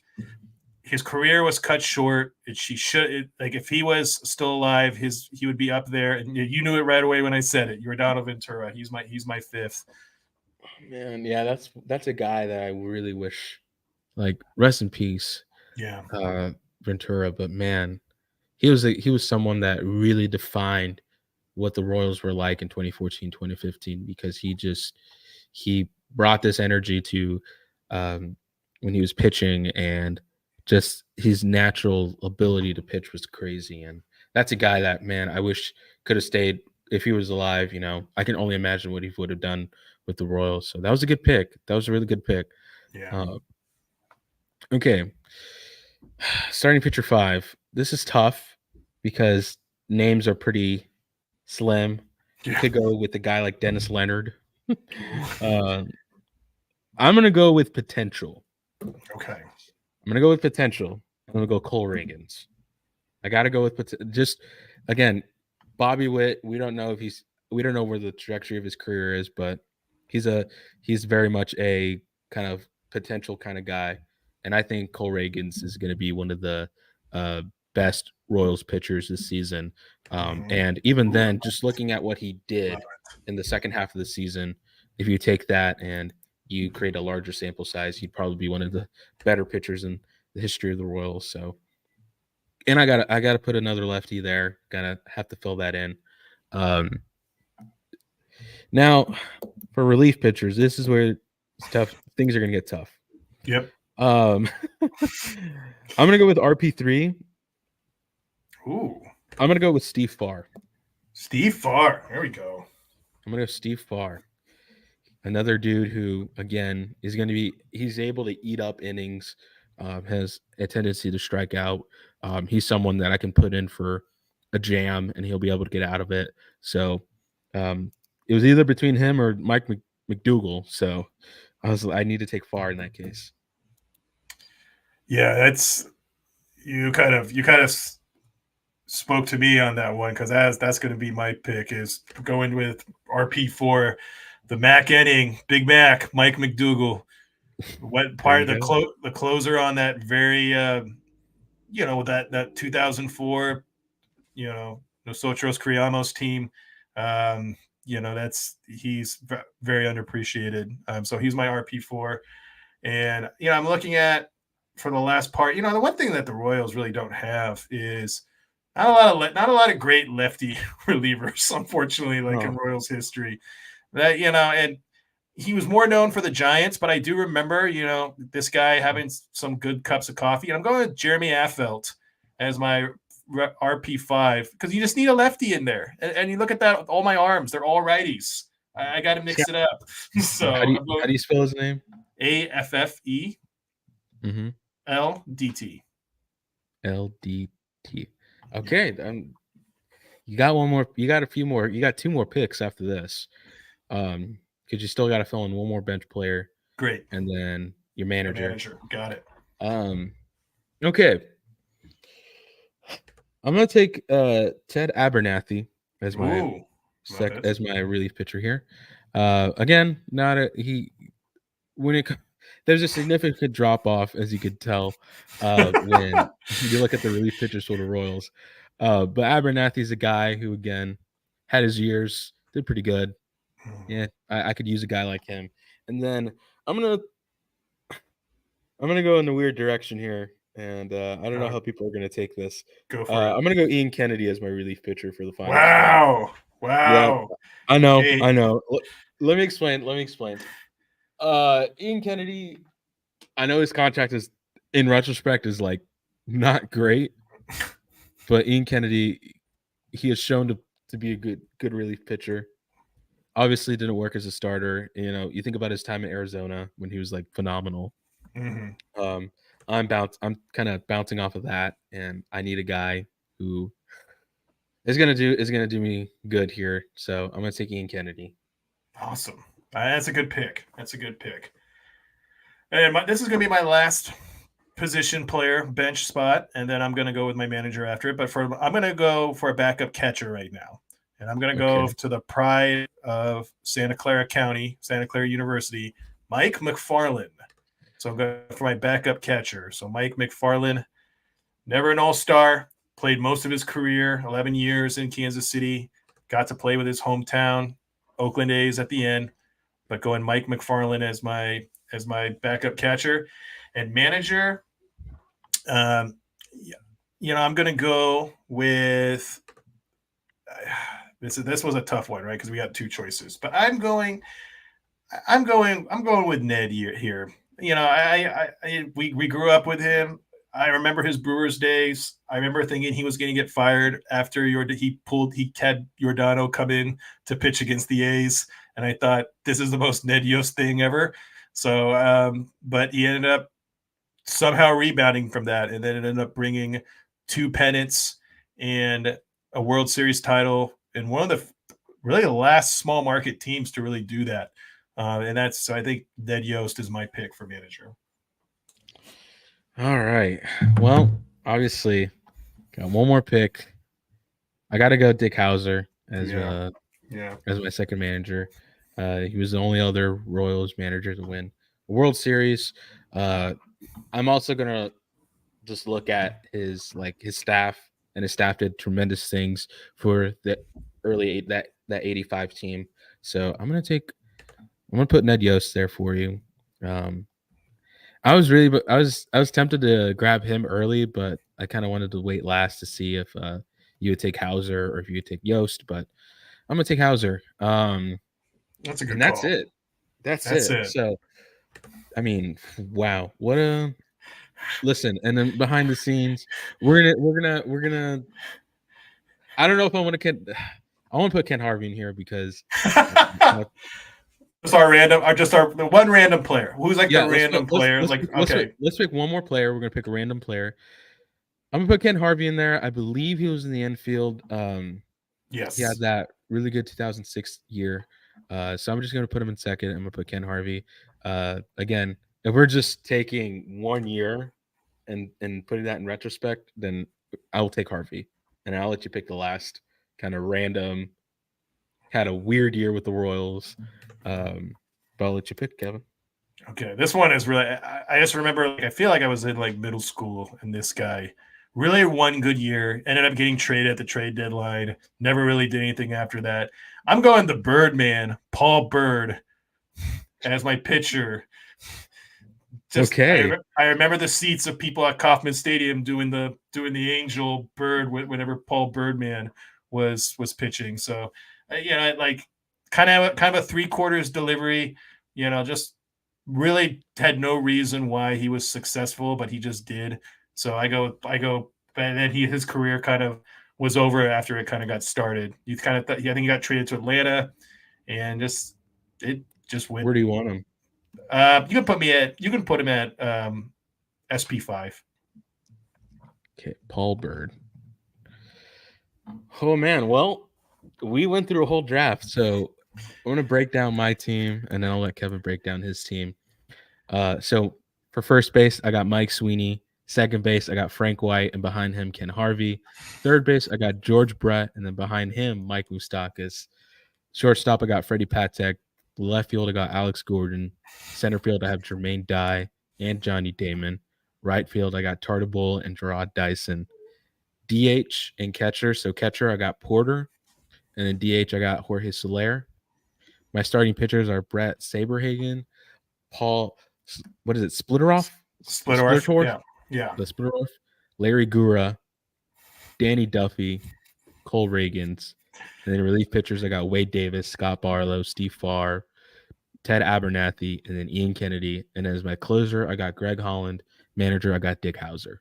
His career was cut short. Like if he was still alive, he would be up there. And you knew it right away when I said it. Yordano Ventura. He's my fifth. Man, yeah, that's a guy that I really wish, like, rest in peace, Yeah. Ventura. But man, he was someone that really defined what the Royals were like in 2014, 2015, because he brought this energy to when he was pitching, and just his natural ability to pitch was crazy. And that's a guy that, man, I wish could have stayed if he was alive. I can only imagine what he would have done with the Royals. So that was a good pick. That was a really good pick. Yeah. Okay. Starting pitcher 5. This is tough because names are pretty slim. You Yeah. could go with a guy like Dennis Leonard. I'm gonna go with potential. Okay. I'm gonna go with potential. I'm gonna go Cole Reagans. I gotta go with just again, Bobby Witt. We don't know where the trajectory of his career is, but he's very much a kind of potential kind of guy, and I think Cole Reagans is going to be one of the best Royals pitchers this season. And even then, just looking at what he did in the second half of the season, if you take that and you create a larger sample size, he'd probably be one of the better pitchers in the history of the Royals. So, and I gotta put another lefty there. Gotta have to fill that in. Now, for relief pitchers, this is where it's tough. Things are gonna get tough. Yep. I'm gonna go with RP3. Ooh. I'm gonna go with Steve Farr. Steve Farr. There we go. I'm gonna go Steve Farr. Another dude who, again, he's able to eat up innings, has a tendency to strike out. He's someone that I can put in for a jam and he'll be able to get out of it. So it was either between him or Mike McDougal. So I need to take Farr in that case. Yeah, that's you kind of spoke to me on that one because that's going to be my pick is going with RP4, the Mac inning, Big Mac, Mike McDougal. What part of the closer on that very that 2004 Nosotros Criamos team. He's very underappreciated. So he's my RP4, and I'm looking at for the last part. The one thing that the Royals really don't have is not a lot of great lefty relievers, unfortunately, in Royals history. That and he was more known for the Giants, but I do remember, this guy having some good cups of coffee. And I'm going with Jeremy Affeldt as my RP5 because you just need a lefty in there. And you look at that, all my arms, they're all righties. I got to mix it up. So how do you spell his name? AFFE LDT. LDT. Okay. You got one more. You got a few more. You got two more picks after this. Because you still got to fill in one more bench player, Great. and then your My manager. manager. Got it. Um, okay. I'm gonna take Ted Abernathy as my Ooh. Love it. as my relief pitcher here. Again, not a he when it there's a significant drop off as you could tell when you look at the relief pitchers for the Royals. But Abernathy's a guy who again had his years, did pretty good. Yeah, I could use a guy like him. And then I'm gonna I'm gonna go in the weird direction here, and I don't know Uh, how people are gonna take this. go for it. I'm gonna go Ian Kennedy as my relief pitcher for the final spot. Wow. Yeah, Wow. I know, Okay. I know. Let me explain. Let me explain. Ian Kennedy, I know his contract is, in retrospect, is like not great, but Ian Kennedy, he has shown to be a good relief pitcher. Obviously, didn't work as a starter. You know, you think about his time in Arizona when he was like phenomenal. Mhm. Um, I'm kind of bouncing off of that, and I need a guy who is gonna do me good here. So I'm gonna take Ian Kennedy. Awesome. That's a good pick. That's a good pick. And this is going to be my last position player bench spot, and then I'm going to go with my manager after it. But I'm going to go for a backup catcher right now, and I'm going to go Okay. to the pride of Santa Clara County, Santa Clara University, Mike McFarland. So I'm going for my backup catcher. So Mike McFarland, never an all-star, played most of his career, 11 years in Kansas City, got to play with his hometown Oakland A's at the end, but going Mike McFarland as my backup catcher and manager. Um, I'm going to go with this was a tough one, right? Because we got two choices, but I'm going with Ned here. You know, we grew up with him. I remember his Brewers days. I remember thinking he was going to get fired after he had Giordano come in to pitch against the A's, and I thought this is the most Ned Yost thing ever. So, but he ended up somehow rebounding from that, and then it ended up bringing two pennants and a World Series title, and one of the really the last small market teams to really do that. And that's so I think Ned Yost is my pick for manager. All right. Well, obviously, got one more pick. I got to go Dick Hauser Yeah, yeah. as my second manager. He was the only other Royals manager to win a World Series. I'm also gonna just look at his staff, and his staff did tremendous things for the that 85 team. So I'm gonna put Ned Yost there for you. Um, I was tempted to grab him early, but I kind of wanted to wait last to see if you would take Hauser or if you would take Yost, but I'm gonna take Hauser. That's a good And that's call. it. That's That's it. it. So I mean, wow, what a listen. And then behind the scenes, we're gonna. I don't know if I want to I want to put Ken Harvey in here because uh, Just our random, or just our the one random player. Who's like the yeah, random player? Like okay, let's pick one more player. We're gonna pick a random player. I'm gonna put Ken Harvey in there. I believe he was in the infield. He had yes. that really good 2006 year. So I'm just gonna put him in second. I'm gonna put Ken Harvey. Again, if we're just taking 1 year and putting that in retrospect, then I will take Harvey, and I'll let you pick the last kind of random. Had a weird year with the Royals, but I'll let you pick, Kevin. Okay, this one is really. I just remember, like, I feel like I was in like middle school, and this guy really one good year. Ended up getting traded at the trade deadline. Never really did anything after that. I'm going the Birdman, Paul Bird, as my pitcher. Just Okay, I remember the seats of people at Kauffman Stadium doing the Angel Bird whenever Paul Birdman was pitching. So, like kind of a three quarters delivery. Just really had no reason why he was successful, but he just did. So I go, and then his career kind of was over after it kind of got started. You kind of I think he got traded to Atlanta, and it just went. where do you want him? You can put him at SP5. Okay, Paul Bird. Oh man, well, we went through a whole draft, so I'm gonna break down my team, and then I'll let Kevin break down his team. So for first base, I got Mike Sweeney. Second base, I got Frank White, and behind him, Ken Harvey. Third base, I got George Brett, and then behind him, Mike Moustakas. Shortstop, I got Freddie Patek. Left field, I got Alex Gordon. Center field, I have Jermaine Dye and Johnny Damon. Right field, I got Tartabull and Gerard Dyson. DH and catcher. So catcher, I got Porter, and then DH, I got Jorge Soler. My starting pitchers are Brett Saberhagen, Paul, what is it, Splitteroff? Split off. Splittorf? Yeah. Yeah. The Splittorf? Larry Gura, Danny Duffy, Cole Reagans. And then relief pitchers, I got Wade Davis, Scott Barlow, Steve Farr, Ted Abernathy, and then Ian Kennedy. And as my closer, I got Greg Holland. Manager, I got Dick Hauser.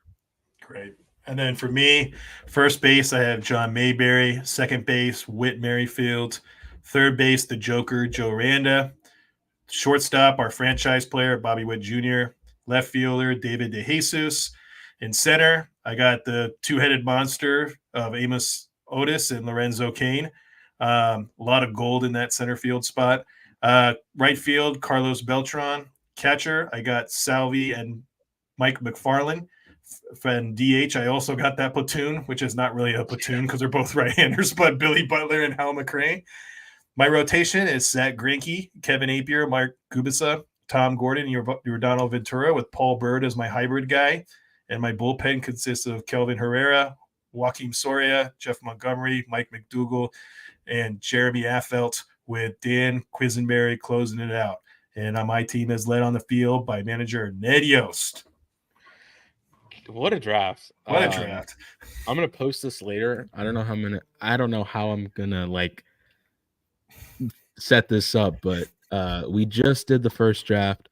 Great. And then for me, first base, I have John Mayberry. Second base, Whit Merrifield. Third base, the Joker, Joe Randa. Shortstop, our franchise player, Bobby Witt Jr. Left fielder, David DeJesus. In center, I got the two-headed monster of Amos Otis and Lorenzo Kane. A lot of gold in that center field spot. Right field, Carlos Beltran. Catcher, I got Salvi and Mike McFarland. And DH, I also got that platoon, which is not really a platoon because they're both right-handers, but Billy Butler and Hal McRae. My rotation is Zach Greinke, Kevin Apier, Mark Kubica, Tom Gordon, your Donald Ventura, with Paul Bird as my hybrid guy. And my bullpen consists of Kelvin Herrera, Joaquim Soria, Jeff Montgomery, Mike McDougall, and Jeremy Affeldt, with Dan Quisenberry closing it out. And my team is led on the field by manager Ned Yost. What a draft. What a draft. I'm gonna post this later. I don't know how I'm gonna like set this up, but we just did the first draft,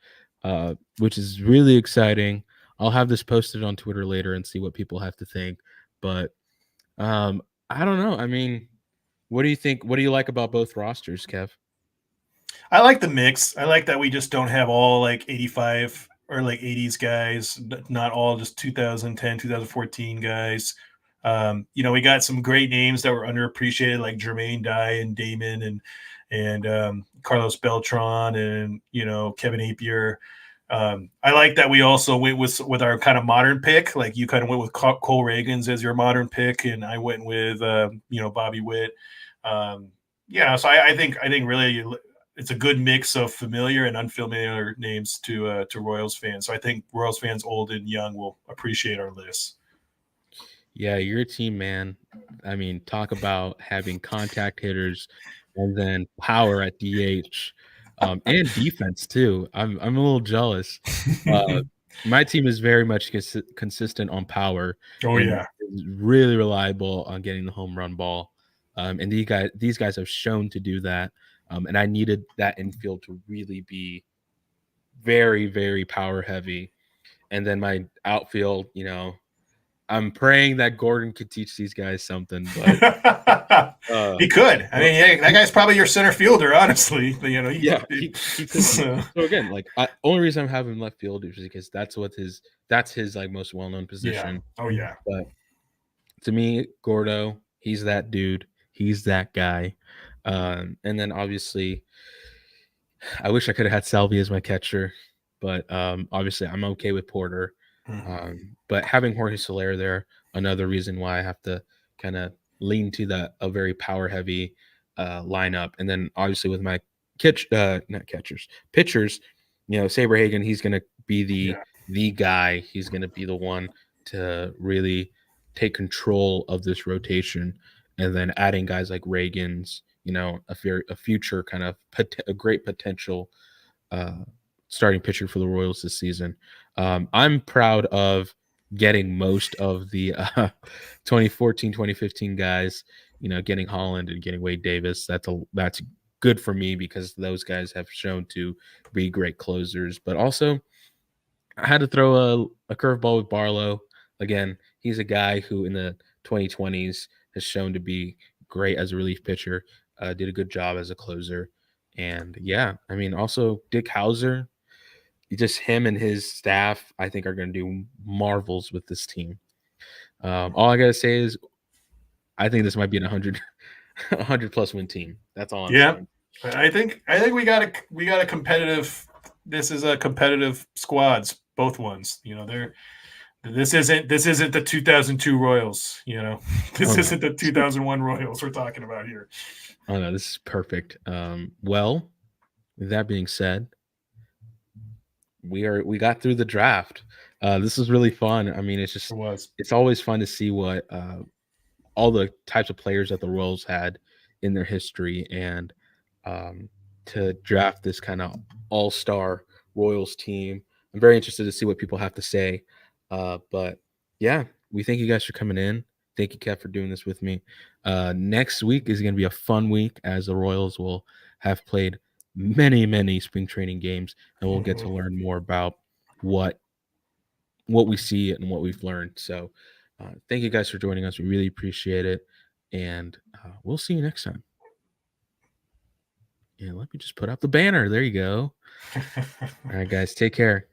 which is really exciting. I'll have this posted on Twitter later and see what people have to think. But I don't know. I mean, what do you think? What do you like about both rosters, Kev? I like the mix. I like that we just don't have all like 85 or like 80s guys, not all just 2010, 2014 guys. We got some great names that were underappreciated, like Jermaine Dye and Damon and Carlos Beltran and Kevin Apier. I like that we also went with our kind of modern pick. Like you kind of went with Cole Reagans as your modern pick, and I went with Bobby Witt. So I think really it's a good mix of familiar and unfamiliar names to Royals fans. So I think Royals fans, old and young, will appreciate our list. Yeah, you're a team, man. I mean, talk about having contact hitters and then power at DH, and defense too. I'm a little jealous. My team is very much consistent on power Oh and yeah, is really reliable on getting the home run ball. And these guys have shown to do that. And I needed that infield to really be very, very power heavy. And then my outfield, I'm praying that Gordon could teach these guys something, but he could. I mean, yeah, that guy's probably your center fielder, honestly. He could. So again, like only reason I'm having left field is because that's his like most well known position. Yeah. Oh yeah. But to me, Gordo, he's that dude. He's that guy. And then obviously, I wish I could have had Salvi as my catcher, but obviously I'm okay with Porter. But having Jorge Soler there, another reason why I have to kind of lean to a very power heavy lineup. And then obviously with my not catchers, pitchers, Saberhagen, he's going to be the guy. He's going to be the one to really take control of this rotation. And then adding guys like Reagan's, a future kind of a great potential starting pitcher for the Royals this season. I'm proud of getting most of the 2014, 2015 guys, getting Holland and getting Wade Davis. That's good for me because those guys have shown to be great closers. But also, I had to throw a curveball with Barlow. Again, he's a guy who in the 2020s has shown to be great as a relief pitcher, did a good job as a closer. And yeah, I mean, also Dick Hauser, just him and his staff, I think, are going to do marvels with this team. All I got to say is I think this might be an 100, 100 plus win team. That's all I'm Yeah, saying. I think we got a competitive. This is a competitive squads, both ones. This isn't the 2002 Royals. Oh This no. isn't the 2001 Royals we're talking about here. Oh no, this is perfect. Well, with that being said, we got through the draft. This was really fun. I mean, It was. it's always fun to see what all the types of players that the Royals had in their history, and um, to draft this kind of all-star Royals team. I'm very interested to see what people have to say. But yeah, we thank you guys for coming in. Thank you, Kev, for doing this with me. Next week is going to be a fun week as the Royals will have played many, many spring training games, and we'll get to learn more about what we see and what we've learned. So, thank you guys for joining us. We really appreciate it, and we'll see you next time. And let me just put up the banner. There you go. All right, guys, take care.